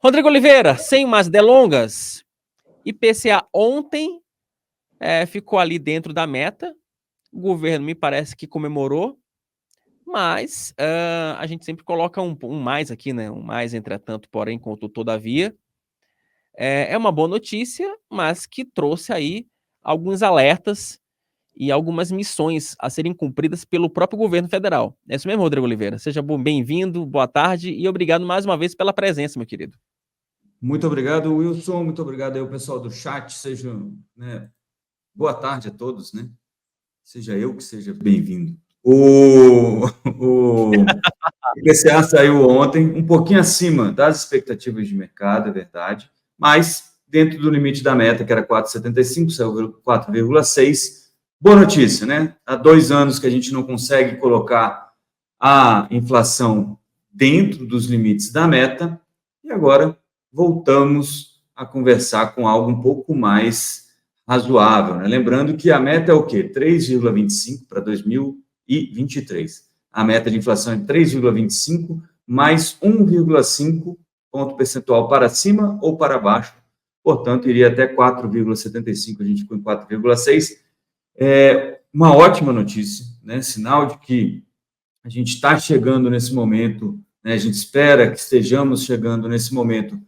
Rodrigo Oliveira, sem mais delongas, IPCA ontem ficou ali dentro da meta, o governo me parece que comemorou, mas a gente sempre coloca um mais aqui, né? Um mais, entretanto, porém, contudo, todavia. É uma boa notícia, mas que trouxe aí alguns alertas e algumas missões a serem cumpridas pelo próprio governo federal. É isso mesmo, Rodrigo Oliveira? Seja bem-vindo, boa tarde e obrigado mais uma vez pela presença, meu querido. Muito obrigado, Wilson. Muito obrigado aí ao pessoal do chat. Boa tarde a todos, né? Seja eu que seja bem-vindo. O IPCA saiu ontem, um pouquinho acima das expectativas de mercado, é verdade, mas dentro do limite da meta, que era 4,75, saiu 4,6. Boa notícia, né? Há 2 anos que a gente não consegue colocar a inflação dentro dos limites da meta, e agora voltamos a conversar com algo um pouco mais razoável, né? Lembrando que a meta é o quê? 3,25 para 2023. A meta de inflação é 3,25 mais 1,5 ponto percentual para cima ou para baixo. Portanto, iria até 4,75, a gente ficou em 4,6. É uma ótima notícia, né? Sinal de que a gente está chegando nesse momento, né? A gente espera que estejamos chegando nesse momento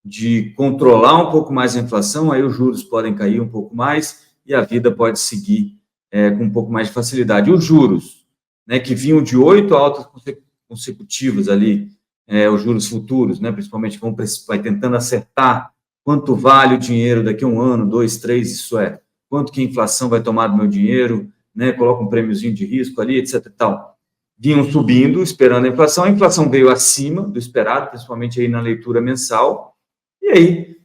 de controlar um pouco mais a inflação, aí os juros podem cair um pouco mais e a vida pode seguir com um pouco mais de facilidade. Os juros, né, que vinham de 8 altas consecutivas ali, os juros futuros, né, principalmente, vai tentando acertar quanto vale o dinheiro daqui a 1 ano, 2, 3, isso é, quanto que a inflação vai tomar do meu dinheiro, né, coloca um prêmiozinho de risco ali, etc. e tal. Vinham subindo, esperando a inflação veio acima do esperado, principalmente aí na leitura mensal, e aí,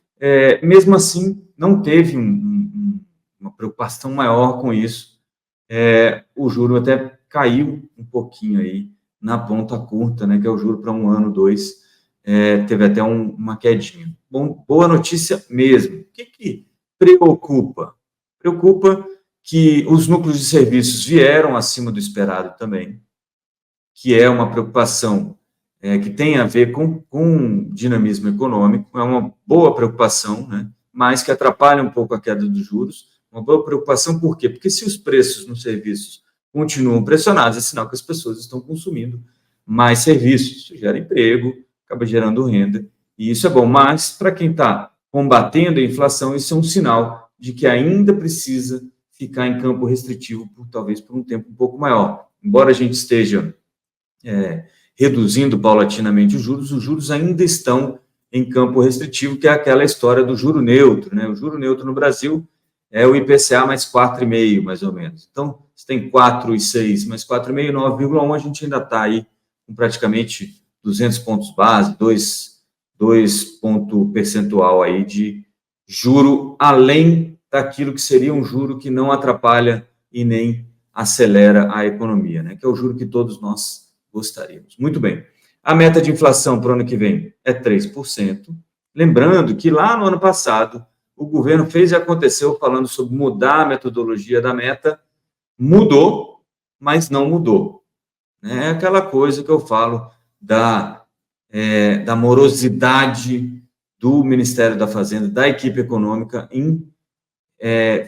mesmo assim, não teve uma preocupação maior com isso. O juro até caiu um pouquinho aí na ponta curta, né, que é o juro para 1 ano, 2, teve até uma quedinha. Bom, boa notícia mesmo. O que preocupa? Preocupa que os núcleos de serviços vieram acima do esperado também, que é uma preocupação que tem a ver com dinamismo econômico, é uma boa preocupação, né? Mas que atrapalha um pouco a queda dos juros. Uma boa preocupação, por quê? Porque se os preços nos serviços continuam pressionados, é sinal que as pessoas estão consumindo mais serviços. Isso gera emprego, acaba gerando renda, e isso é bom. Mas, para quem está combatendo a inflação, isso é um sinal de que ainda precisa ficar em campo restritivo, talvez por um tempo um pouco maior. Embora a gente esteja reduzindo paulatinamente os juros ainda estão em campo restritivo, que é aquela história do juro neutro, né? O juro neutro no Brasil é o IPCA mais 4,5, mais ou menos. Então, você tem 4,6 mais 4,5, 9,1, a gente ainda está aí com praticamente 200 pontos base, 2 ponto percentual aí de juro, além daquilo que seria um juro que não atrapalha e nem acelera a economia, né? Que é o juro que todos nós gostaríamos. Muito bem. A meta de inflação para o ano que vem é 3%. Lembrando que lá no ano passado, o governo fez e aconteceu falando sobre mudar a metodologia da meta. Mudou, mas não mudou. É aquela coisa que eu falo da morosidade do Ministério da Fazenda, da equipe econômica, em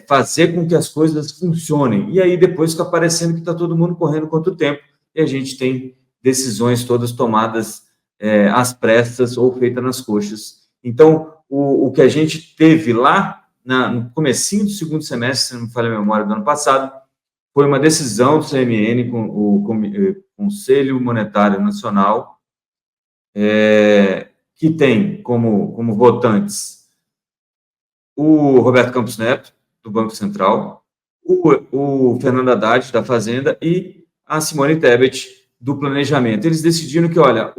fazer com que as coisas funcionem. E aí depois fica parecendo que está todo mundo correndo contra o tempo e a gente tem decisões todas tomadas às pressas ou feitas nas coxas. Então, o que a gente teve lá no comecinho do segundo semestre, se não me falha a memória, do ano passado, foi uma decisão do CMN, com o Conselho Monetário Nacional, que tem como votantes o Roberto Campos Neto, do Banco Central, o Fernando Haddad, da Fazenda, e a Simone Tebet, do Planejamento. Eles decidiram que, olha,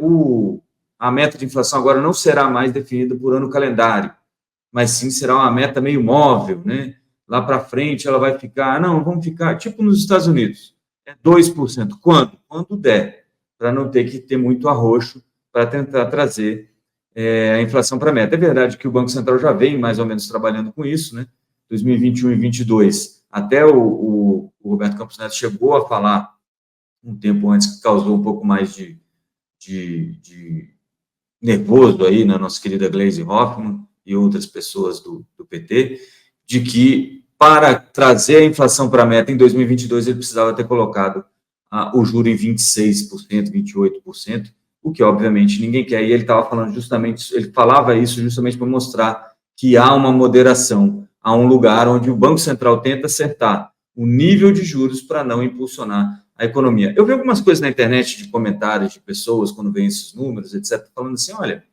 a meta de inflação agora não será mais definida por ano calendário, mas sim será uma meta meio móvel, né? Lá para frente ela vai ficar, não, vamos ficar tipo nos Estados Unidos, 2%. Quando? Quando der, para não ter que ter muito arroxo para tentar trazer a inflação para a meta. É verdade que o Banco Central já vem mais ou menos trabalhando com isso, né? 2021 e 2022, até o Roberto Campos Neto chegou a falar um tempo antes, que causou um pouco mais de nervoso aí na nossa querida Gleisi Hoffmann e outras pessoas do PT, de que para trazer a inflação para a meta em 2022 ele precisava ter colocado o juro em 26%, 28%, o que obviamente ninguém quer. E ele estava falando justamente, ele falava isso justamente para mostrar que há uma moderação, há um lugar onde o Banco Central tenta acertar o nível de juros para não impulsionar a economia. Eu vi algumas coisas na internet de comentários de pessoas quando vêm esses números, etc., falando assim, olha,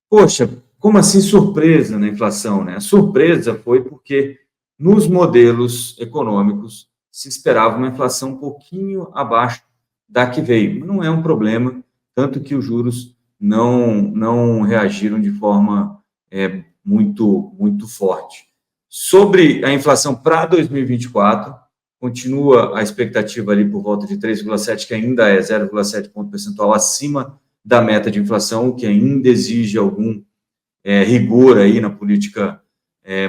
poxa, como assim surpresa na inflação, né? A surpresa foi porque nos modelos econômicos se esperava uma inflação um pouquinho abaixo da que veio. Não é um problema, tanto que os juros não reagiram de forma muito forte. Sobre a inflação para 2024, continua a expectativa ali por volta de 3,7, que ainda é 0,7 ponto percentual acima da meta de inflação, o que ainda exige algum rigor aí na política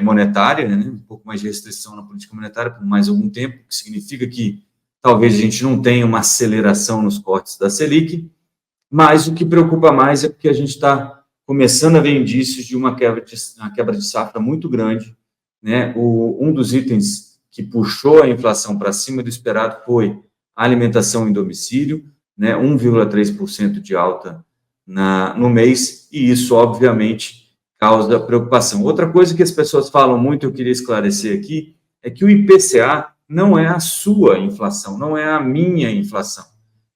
monetária, né? Um pouco mais de restrição na política monetária por mais algum tempo, que significa que talvez a gente não tenha uma aceleração nos cortes da Selic, mas o que preocupa mais é porque a gente está começando a ver indícios de uma quebra de safra muito grande, né? Um dos itens que puxou a inflação para cima do esperado foi a alimentação em domicílio, né? 1,3% de alta no mês, e isso, obviamente, causa preocupação. Outra coisa que as pessoas falam muito, eu queria esclarecer aqui, é que o IPCA não é a sua inflação, não é a minha inflação.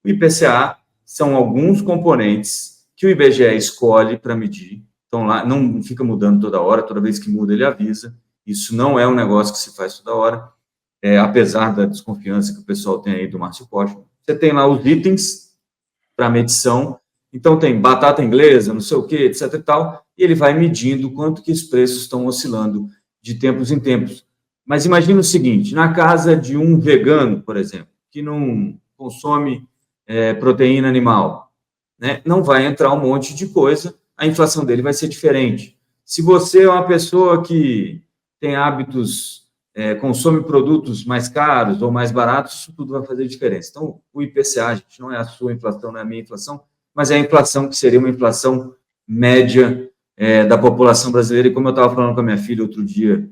O IPCA são alguns componentes que o IBGE escolhe para medir. Então, lá não fica mudando toda hora, toda vez que muda ele avisa. Isso não é um negócio que se faz toda hora, apesar da desconfiança que o pessoal tem aí do Márcio Postman. Você tem lá os itens para medição, então tem batata inglesa, não sei o quê, etc e tal, e ele vai medindo quanto que os preços estão oscilando de tempos em tempos. Mas imagina o seguinte, na casa de um vegano, por exemplo, que não consome proteína animal, né? Não vai entrar um monte de coisa, a inflação dele vai ser diferente. Se você é uma pessoa que tem hábitos, consome produtos mais caros ou mais baratos, isso tudo vai fazer diferença. Então, o IPCA, gente, não é a sua inflação, não é a minha inflação, mas é a inflação que seria uma inflação média da população brasileira. E como eu estava falando com a minha filha outro dia,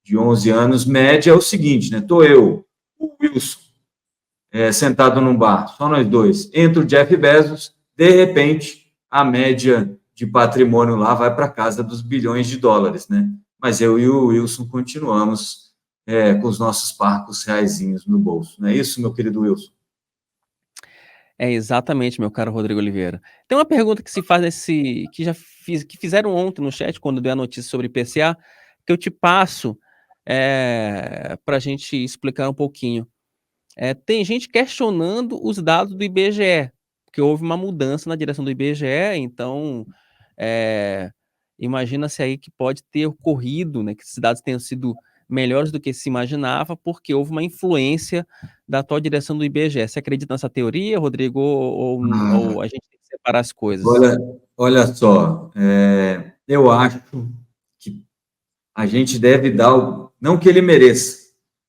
de 11 anos, média é o seguinte, né? Estou eu, o Wilson, sentado num bar, só nós dois, entra o Jeff Bezos, de repente, a média de patrimônio lá vai para casa dos bilhões de dólares, né? Mas eu e o Wilson continuamos com os nossos parcos reaisinhos no bolso. Não é isso, meu querido Wilson? É exatamente, meu caro Rodrigo Oliveira. Tem uma pergunta que se faz que fizeram ontem no chat, quando deu a notícia sobre IPCA, que eu te passo para a gente explicar um pouquinho. Tem gente questionando os dados do IBGE, porque houve uma mudança na direção do IBGE, então imagina-se aí que pode ter ocorrido, né, que esses dados tenham sido melhores do que se imaginava, porque houve uma influência da atual direção do IBGE. Você acredita nessa teoria, Rodrigo, ou a gente tem que separar as coisas? Olha só, eu acho que a gente deve dar, não que ele mereça,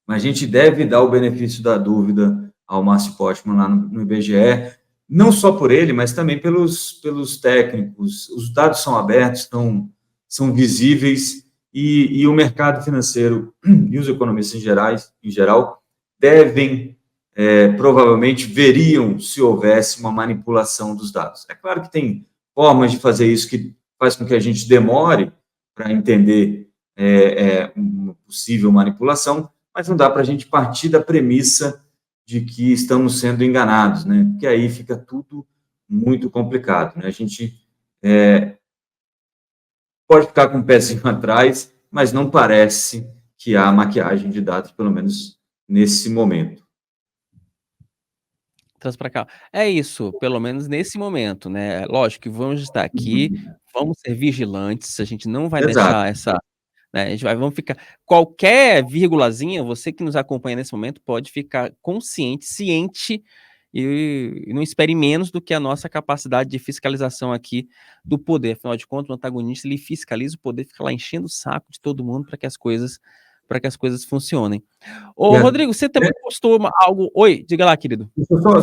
mas a gente deve dar o benefício da dúvida ao Márcio Postman lá no IBGE, não só por ele, mas também pelos técnicos. Os dados são abertos, são visíveis, e o mercado financeiro e os economistas em geral devem, provavelmente, veriam se houvesse uma manipulação dos dados. É claro que tem formas de fazer isso que faz com que a gente demore para entender uma possível manipulação, mas não dá para a gente partir da premissa de que estamos sendo enganados, né? Porque aí fica tudo muito complicado, né? A gente pode ficar com o pezinho atrás, mas não parece que há maquiagem de dados, pelo menos nesse momento. Traz para cá. É isso, pelo menos nesse momento, né? Lógico que vamos estar aqui, vamos ser vigilantes, a gente não vai Exato. deixar essa, né, a gente vamos ficar qualquer vírgulazinha, você que nos acompanha nesse momento pode ficar consciente, ciente e não espere menos do que a nossa capacidade de fiscalização aqui do poder. Afinal de contas, o antagonista ele fiscaliza, o poder fica lá enchendo o saco de todo mundo para que as coisas para que as coisas funcionem. Ô, Rodrigo, você também postou algo... Oi, diga lá, querido.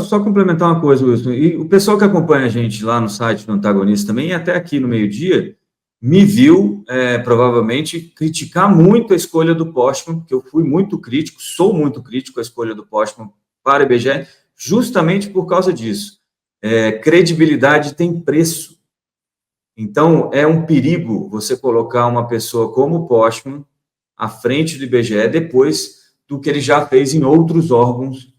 Só complementar uma coisa, Wilson. E o pessoal que acompanha a gente lá no site do Antagonista também, e até aqui no meio-dia, me viu, provavelmente, criticar muito a escolha do Postman, porque eu fui muito crítico, sou muito crítico à escolha do Postman para o IBGE, justamente por causa disso. Credibilidade tem preço. Então, é um perigo você colocar uma pessoa como o Postman à frente do IBGE depois do que ele já fez em outros órgãos,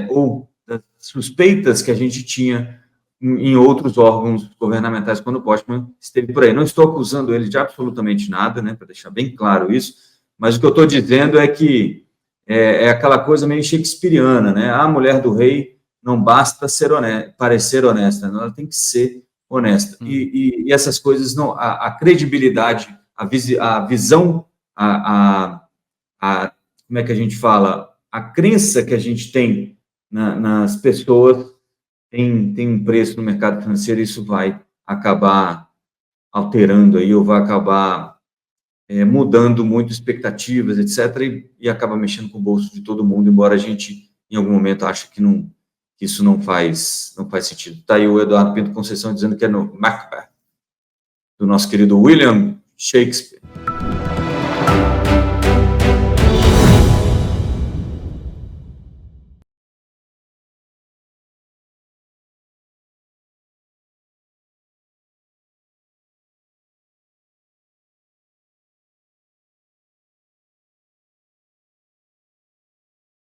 ou das suspeitas que a gente tinha em outros órgãos governamentais quando o Postman esteve por aí. Não estou acusando ele de absolutamente nada, né, para deixar bem claro isso, mas o que eu estou dizendo é que é aquela coisa meio shakespeariana, né? A mulher do rei não basta ser honesta, parecer honesta, ela tem que ser honesta. E essas coisas, não, a credibilidade, a visão, como é que a gente fala? A crença que a gente tem nas pessoas tem um preço no mercado financeiro, e isso vai acabar alterando aí, ou vai acabar mudando muito expectativas, etc., e acaba mexendo com o bolso de todo mundo, embora a gente, em algum momento, ache que isso não faz sentido. Está aí o Eduardo Pinto Conceição dizendo que é no Macbeth, do nosso querido William Shakespeare.